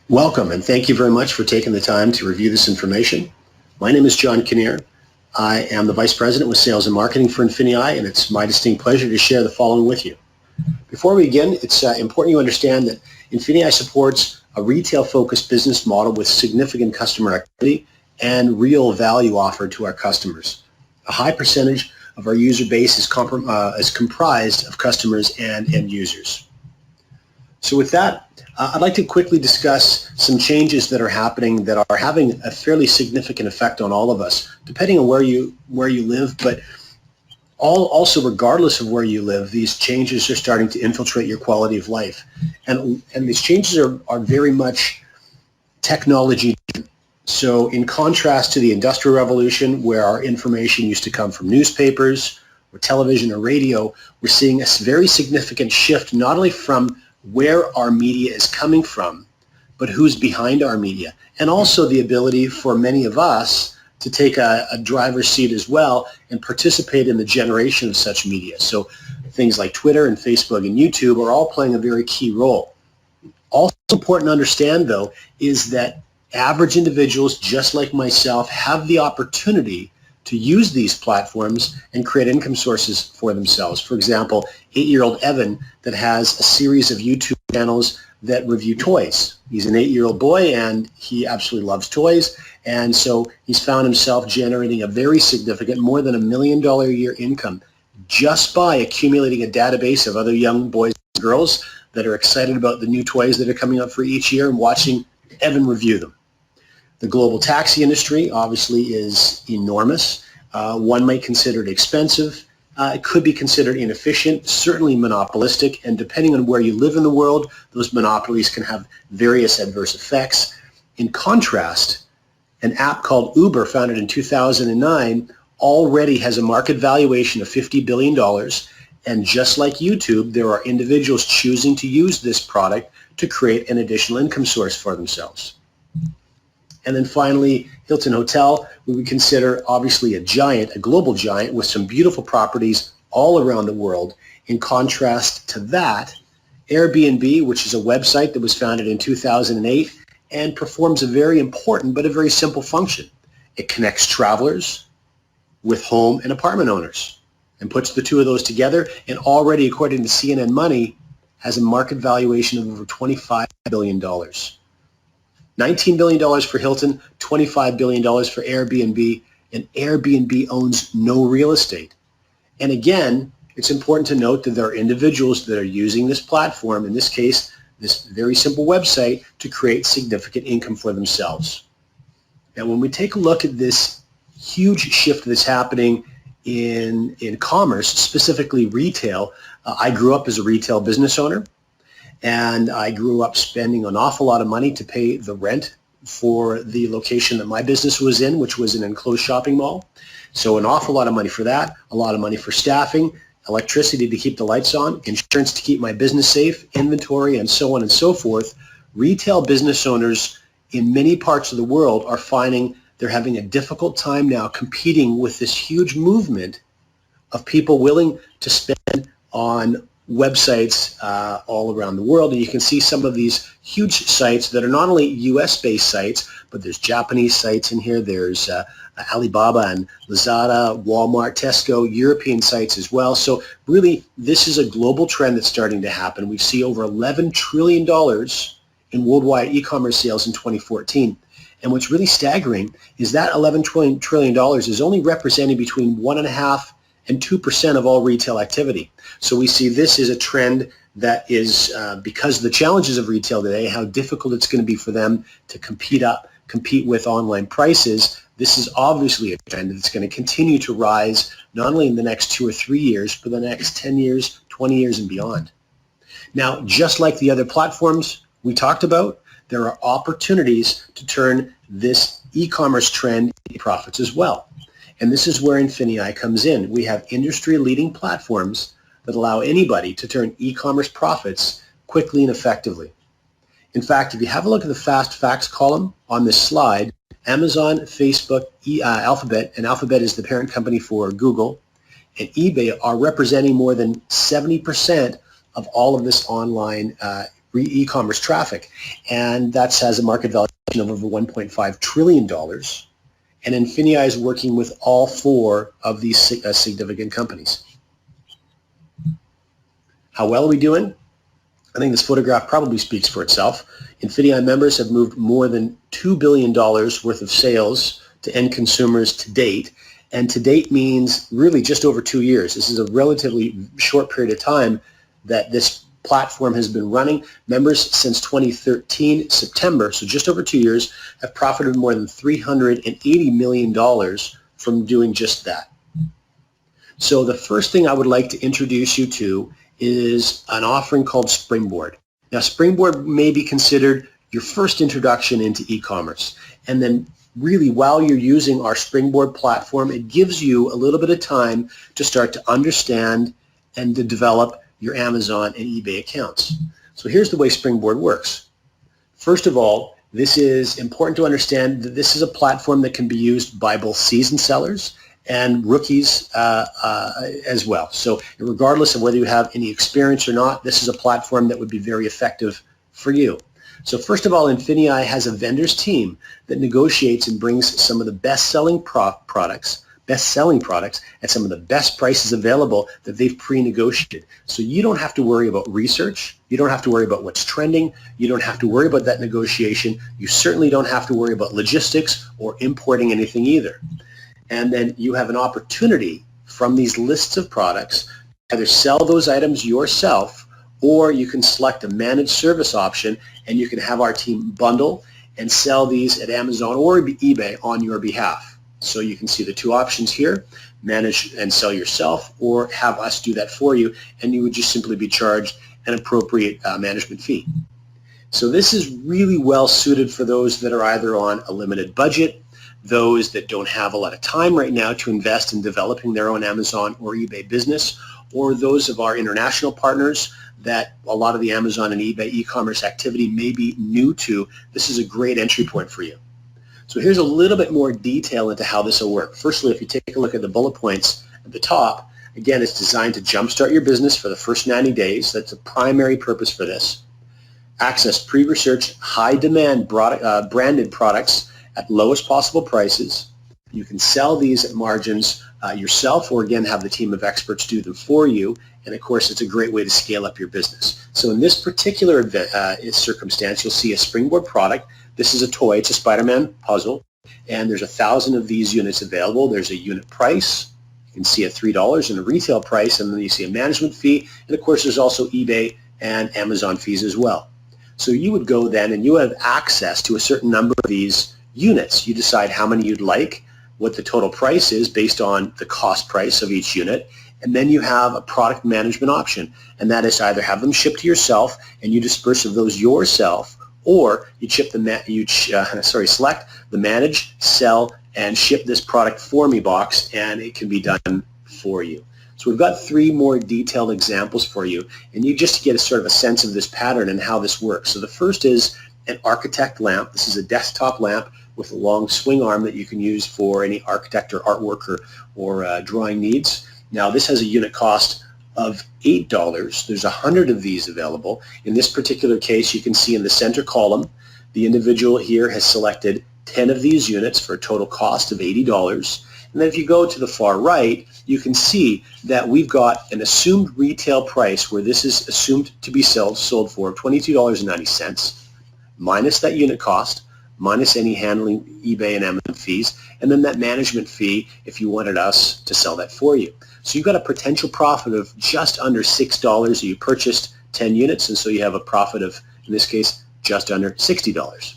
Welcome, and thank you very much for taking the time to review this information. My name is John Kinnear. I am the Vice President with Sales and Marketing for INFINii, and it's my distinct pleasure to share the following with you. Before we begin, it's important you understand that INFINii supports a retail-focused business model with significant customer activity and real value offered to our customers. A high percentage of our user base is comprised of customers and end users. So with that, I'd like to quickly discuss some changes that are happening that are having a fairly significant effect on all of us, depending on where you live, but also regardless of where you live, these changes are starting to infiltrate your quality of life. And these changes are very much technology. So in contrast to the Industrial Revolution, where our information used to come from newspapers or television or radio, we're seeing a very significant shift not only from where our media is coming from, but who's behind our media, and also the ability for many of us to take a driver's seat as well and participate in the generation of such media. So things like Twitter and Facebook and YouTube are all playing a very key role. Also important to understand, though, is that average individuals just like myself have the opportunity to use these platforms and create income sources for themselves. For example, 8-year-old Evan that has a series of YouTube channels that review toys. He's an 8-year-old boy and he absolutely loves toys, and so he's found himself generating a very significant, more than $1 million a year income just by accumulating a database of other young boys and girls that are excited about the new toys that are coming up for each year and watching Evan review them. The global taxi industry obviously is enormous. One might consider it expensive. It could be considered inefficient, certainly monopolistic, and depending on where you live in the world, those monopolies can have various adverse effects. In contrast, an app called Uber, founded in 2009, already has a market valuation of $50 billion, and just like YouTube, there are individuals choosing to use this product to create an additional income source for themselves. And then finally, Hilton Hotel, we would consider obviously a giant, a global giant with some beautiful properties all around the world. In contrast to that, Airbnb, which is a website that was founded in 2008 and performs a very important but a very simple function. It connects travelers with home and apartment owners and puts the two of those together, and already, according to CNN Money, has a market valuation of over $25 billion. $19 billion for Hilton, $25 billion for Airbnb, and Airbnb owns no real estate. And again, it's important to note that there are individuals that are using this platform, in this case, this very simple website, to create significant income for themselves. Now, when we take a look at this huge shift that's happening in commerce, specifically retail, I grew up as a retail business owner. And I grew up spending an awful lot of money to pay the rent for the location that my business was in, which was an enclosed shopping mall. So an awful lot of money for that, a lot of money for staffing, electricity to keep the lights on, insurance to keep my business safe, inventory, and so on and so forth. Retail business owners in many parts of the world are finding they're having a difficult time now competing with this huge movement of people willing to spend on websites all around the world. And you can see some of these huge sites that are not only US-based sites, but there's Japanese sites in here. There's Alibaba and Lazada, Walmart, Tesco, European sites as well. So really, this is a global trend that's starting to happen. We see over $11 trillion in worldwide e-commerce sales in 2014. And what's really staggering is that $11 trillion is only representing between 1.5% and 2% of all retail activity. So we see this is a trend that is, because of the challenges of retail today, how difficult it's going to be for them to compete with online prices. This is obviously a trend that's going to continue to rise not only in the next 2 or 3 years, but the next 10 years, 20 years, and beyond. Now, just like the other platforms we talked about, there are opportunities to turn this e-commerce trend into profits as well. And this is where INFINii comes in. We have industry-leading platforms that allow anybody to turn e-commerce profits quickly and effectively. In fact, if you have a look at the fast facts column on this slide, Amazon, Facebook, Alphabet, and Alphabet is the parent company for Google, and eBay are representing more than 70% of all of this online e-commerce traffic, and that has a market valuation of over $1.5 trillion. And INFINii is working with all four of these significant companies. How well are we doing? I think this photograph probably speaks for itself. INFINii members have moved more than $2 billion worth of sales to end consumers to date. And to date means really just over 2 years. This is a relatively short period of time that this platform has been running. Members since 2013, September, so just over 2 years, have profited more than $380 million from doing just that. So the first thing I would like to introduce you to is an offering called Springboard. Now, Springboard may be considered your first introduction into e-commerce. And then really, while you're using our Springboard platform, it gives you a little bit of time to start to understand and to develop your Amazon and eBay accounts. So here's the way Springboard works. First of all, this is important to understand that this is a platform that can be used by both seasoned sellers and rookies as well. So regardless of whether you have any experience or not, this is a platform that would be very effective for you. So first of all, INFINii has a vendors team that negotiates and brings some of the best-selling products at some of the best prices available that they've pre-negotiated. So you don't have to worry about research. You don't have to worry about what's trending. You don't have to worry about that negotiation. You certainly don't have to worry about logistics or importing anything either. And then you have an opportunity from these lists of products to either sell those items yourself, or you can select a managed service option and you can have our team bundle and sell these at Amazon or eBay on your behalf. So you can see the two options here: manage and sell yourself, or have us do that for you, and you would just simply be charged an appropriate management fee. So this is really well suited for those that are either on a limited budget, those that don't have a lot of time right now to invest in developing their own Amazon or eBay business, or those of our international partners that a lot of the Amazon and eBay e-commerce activity may be new to. This is a great entry point for you. So here's a little bit more detail into how this will work. Firstly, if you take a look at the bullet points at the top, again, it's designed to jumpstart your business for the first 90 days. That's the primary purpose for this. Access pre-researched, high-demand branded products at lowest possible prices. You can sell these at margins yourself, or again have the team of experts do them for you. And of course, it's a great way to scale up your business. So in this particular circumstance, you'll see a Springboard product. This is a toy. It's a Spider-Man puzzle, and there's 1,000 of these units available. There's a unit price. You can see a $3 and a retail price, and then you see a management fee. And of course, there's also eBay and Amazon fees as well. So you would go then, and you have access to a certain number of these units. You decide how many you'd like, what the total price is based on the cost price of each unit, and then you have a product management option, and that is to either have them shipped to yourself and you disperse of those yourself, or you select the manage, sell, and ship this product for me box, and it can be done for you. So we've got 3 more detailed examples for you, and you just get a sort of a sense of this pattern and how this works. So the first is an architect lamp. This is a desktop lamp with a long swing arm that you can use for any architect or artwork or drawing needs. Now this has a unit cost of $8. There's 100 of these available. In this particular case, you can see in the center column, the individual here has selected 10 of these units for a total cost of $80. And then if you go to the far right, you can see that we've got an assumed retail price where this is assumed to be sold for $22.90, minus that unit cost, minus any handling eBay and Amazon fees, and then that management fee if you wanted us to sell that for you. So you've got a potential profit of just under $6. You purchased 10 units, and so you have a profit of, in this case, just under $60.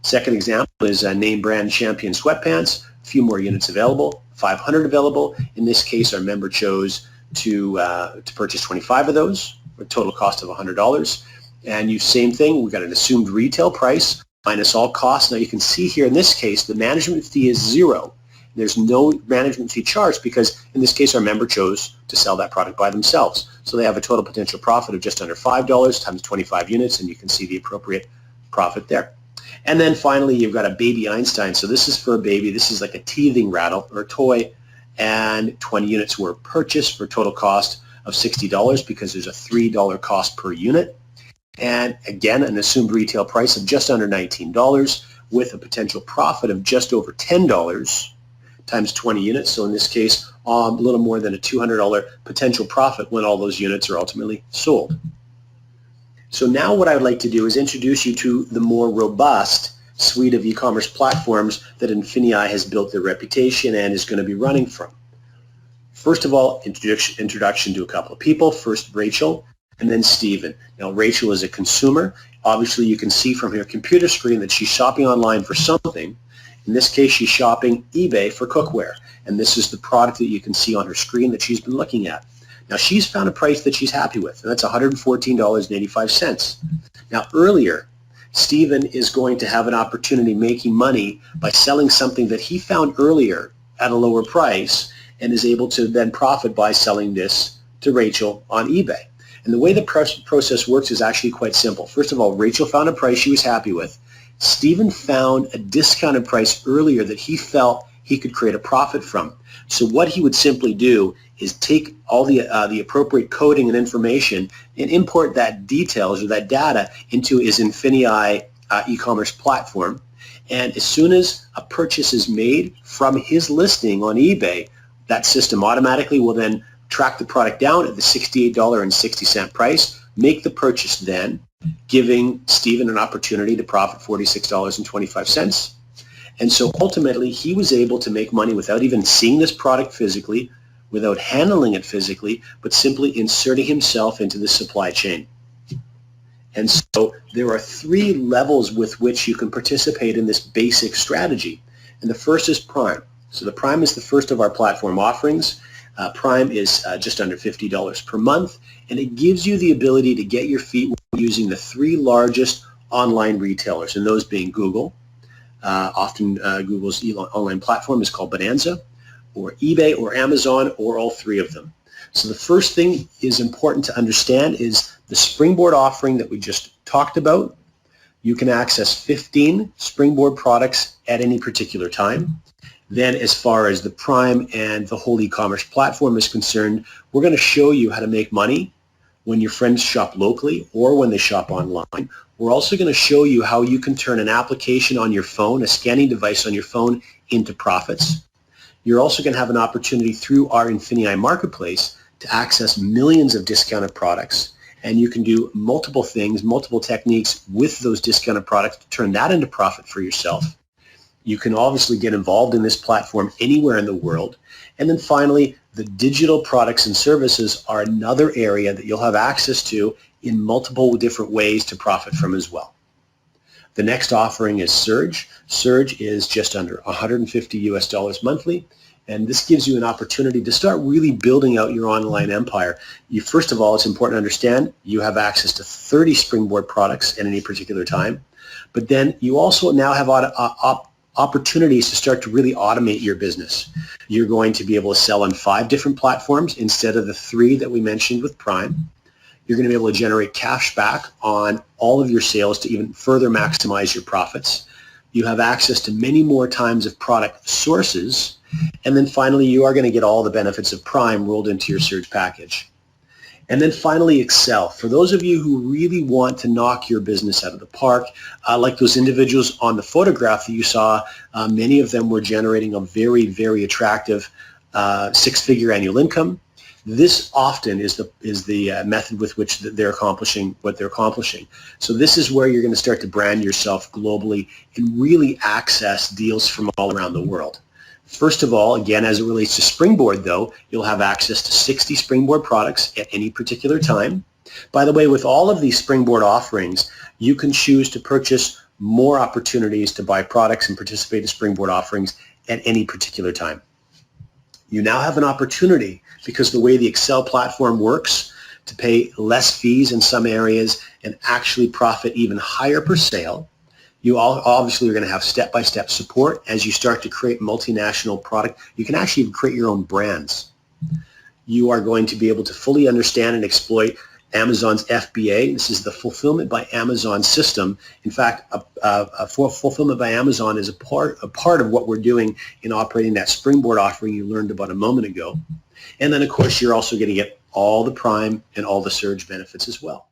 Second example is name brand Champion sweatpants. A few more units available, 500 available. In this case, our member chose to purchase 25 of those, a total cost of $100. And same thing, we've got an assumed retail price minus all costs. Now you can see here in this case, the management fee is $0. There's no management fee charged because in this case, our member chose to sell that product by themselves. So they have a total potential profit of just under $5 times 25 units, and you can see the appropriate profit there. And then finally, you've got a baby Einstein. So this is for a baby. This is like a teething rattle or a toy, and 20 units were purchased for a total cost of $60 because there's a $3 cost per unit. And again, an assumed retail price of just under $19 with a potential profit of just over $10 times 20 units. So in this case, a little more than a $200 potential profit when all those units are ultimately sold. So now what I would like to do is introduce you to the more robust suite of e-commerce platforms that INFINii has built their reputation and is going to be running from. First of all, introduction to a couple of people. First, Rachel, and then Stephen. Now, Rachel is a consumer. Obviously, you can see from her computer screen that she's shopping online for something. In this case, she's shopping eBay for cookware, and this is the product that you can see on her screen that she's been looking at. Now, she's found a price that she's happy with, and that's $114.85. Now, earlier, Stephen is going to have an opportunity making money by selling something that he found earlier at a lower price and is able to then profit by selling this to Rachel on eBay. And the way the process works is actually quite simple. First of all, Rachel found a price she was happy with. Stephen found a discounted price earlier that he felt he could create a profit from. So what he would simply do is take all the appropriate coding and information and import that details or that data into his INFINii e-commerce platform. And as soon as a purchase is made from his listing on eBay, that system automatically will then track the product down at the $68.60 price, make the purchase then, giving Stephen an opportunity to profit $46.25. And so ultimately, he was able to make money without even seeing this product physically, without handling it physically, but simply inserting himself into the supply chain. And so there are three levels with which you can participate in this basic strategy. And the first is Prime. So the Prime is the first of our platform offerings. Prime is just under $50 per month, and it gives you the ability to get your feet using the three largest online retailers, and those being Google. Often Google's online platform is called Bonanza, or eBay, or Amazon, or all three of them. So the first thing is important to understand is the Springboard offering that we just talked about. You can access 15 Springboard products at any particular time. Then as far as the Prime and the whole e-commerce platform is concerned, we're going to show you how to make money when your friends shop locally or when they shop online. We're also going to show you how you can turn an application on your phone, a scanning device on your phone, into profits. You're also going to have an opportunity through our INFINii marketplace to access millions of discounted products, and you can do multiple things, multiple techniques with those discounted products to turn that into profit for yourself. You can obviously get involved in this platform anywhere in the world. And then finally, the digital products and services are another area that you'll have access to in multiple different ways to profit from as well. The next offering is Surge. Surge is just under $150 monthly, and this gives you an opportunity to start really building out your online empire. First of all, it's important to understand you have access to 30 Springboard products at any particular time, but then you also now have opportunities to start to really automate your business. You're going to be able to sell on 5 different platforms instead of the 3 that we mentioned with Prime. You're going to be able to generate cash back on all of your sales to even further maximize your profits. You have access to many more times of product sources. And then finally, you are going to get all the benefits of Prime rolled into your Surge package. And then finally, Excel. For those of you who really want to knock your business out of the park, like those individuals on the photograph that you saw, many of them were generating a very, very attractive 6-figure annual income. This often is the method with which they're accomplishing what they're accomplishing. So this is where you're going to start to brand yourself globally and really access deals from all around the world. First of all, again, as it relates to Springboard, though, you'll have access to 60 Springboard products at any particular time. By the way, with all of these Springboard offerings, you can choose to purchase more opportunities to buy products and participate in Springboard offerings at any particular time. You now have an opportunity, because the way the Excel platform works, to pay less fees in some areas and actually profit even higher per sale. You obviously are going to have step-by-step support as you start to create multinational product. You can actually even create your own brands. You are going to be able to fully understand and exploit Amazon's FBA. This is the Fulfillment by Amazon system. In fact, Fulfillment by Amazon is a part of what we're doing in operating that Springboard offering you learned about a moment ago. And then, of course, you're also going to get all the Prime and all the Surge benefits as well.